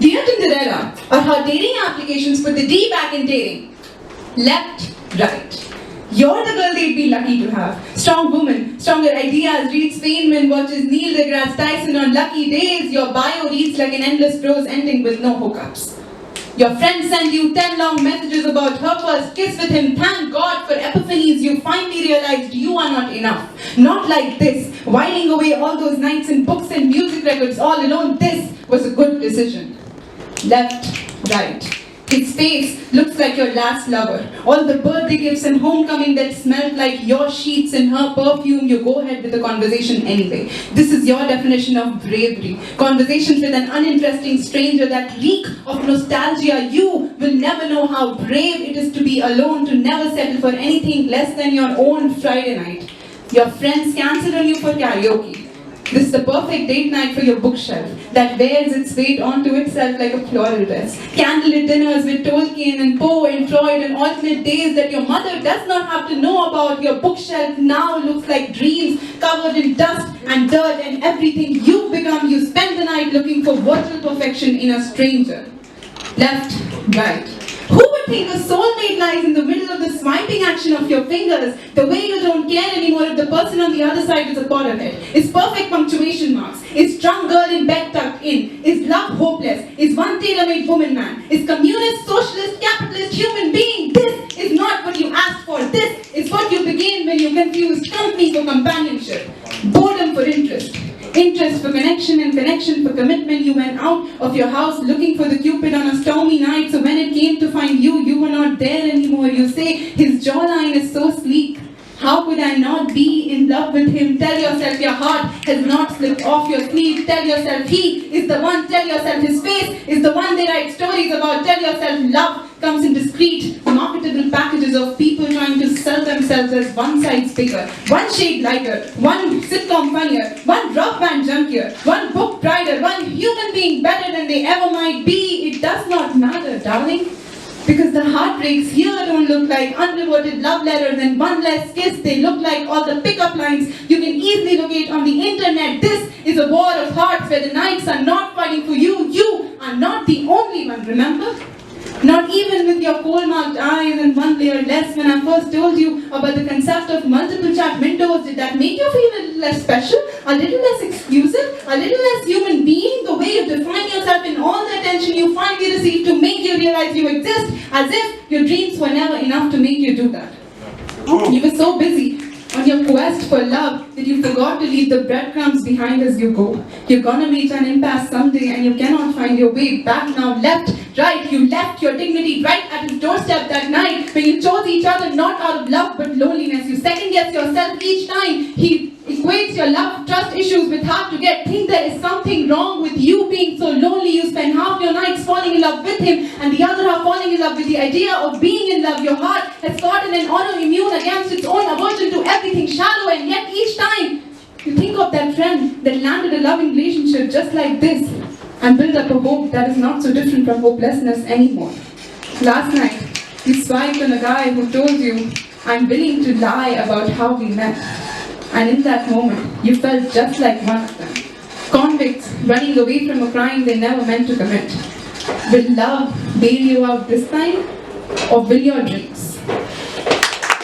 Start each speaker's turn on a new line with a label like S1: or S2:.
S1: Dear Tinderella, or how dating applications put the D back in dating. Left, right. You're the girl they'd be lucky to have. Strong woman, stronger ideas, reads Feynman, watches Neil deGrasse Tyson on lucky days. Your bio reads like an endless prose ending with no hookups. Your friend sent you 10 long messages about her first kiss with him. Thank God for epiphanies, you finally realized you are not enough. Not like this, whiling away all those nights in books and music records all alone. This was a good decision. Left, right. His face looks like your last lover. All the birthday gifts and homecoming that smelled like your sheets and her perfume, you go ahead with the conversation anyway. This is your definition of bravery. Conversations with an uninteresting stranger that reek of nostalgia. You will never know how brave it is to be alone, to never settle for anything less than your own Friday night. Your friends cancel on you for karaoke. This is the perfect date night for your bookshelf that wears its weight onto itself like a floral dress. Candlelit dinners with Tolkien and Poe and Freud and alternate days that your mother does not have to know about. Your bookshelf now looks like dreams covered in dust and dirt and everything you've become. You spend the night looking for virtual perfection in a stranger. Left, right. Who would think a soulmate lies in the middle of the swiping action of your fingers? The way you don't care anymore if the person on the other side is a part of it. Is perfect punctuation marks? Is drunk girl in bed tucked in? Is love hopeless? Is one tailor-made woman man? Is communist, socialist, capitalist, human being? This is not what you asked for. This is what you became when you confused company for companionship. Boredom for interest. Interest for connection and connection for commitment. You went out of your house looking for the Cupid on a stormy night. So when it came to find you, you were not there anymore. You say, his jawline is so sleek. How could I not be in love with him? Tell yourself your heart has not slipped off your sleeve. Tell yourself he is the one. Tell yourself his face is the one they write stories about. Tell yourself love comes in discreet, marketable packages of people trying to sell themselves as one size bigger, one shade lighter, one sitcom funnier, one rock band junkier, one book brighter, one human being better than they ever might be. It does not matter, darling. Because the heartbreaks here don't look like unreverted love letters and one less kiss. They look like all the pickup lines you can easily locate on the internet. This is a war of hearts where the nights are not fighting for you. You are not the only one, remember? Not even with your cold-marked eyes and one layer less. When I first told you about the concept of multiple chat windows, did that make you feel a little less special? A little less exclusive? A little less human being? The way you define yourself in all the attention you finally receive to make you realize you exist, as if your dreams were never enough to make you do that. You were so busy on your quest for love that you forgot to leave the breadcrumbs behind as you go. You're gonna reach an impasse someday and you cannot find your way back now. Left, right, you left your dignity right at his doorstep that night when you chose each other not out of love but loneliness. You second-guess yourself each time. He equates your love trust issues with hard to get. Think there is something wrong with you being so lonely. You spend half your nights falling in love with him and the other half falling in love with the idea of being in love. Your heart has gotten an autoimmune against its own aversion to everything shallow, and yet each time you think of that friend that landed a loving relationship just like this and build up a hope that is not so different from hopelessness anymore. Last night, you swiped on a guy who told you, I'm willing to lie about how we met. And in that moment, you felt just like one of them. Convicts running away from a crime they never meant to commit. Will love bail you out this time? Or will your dream?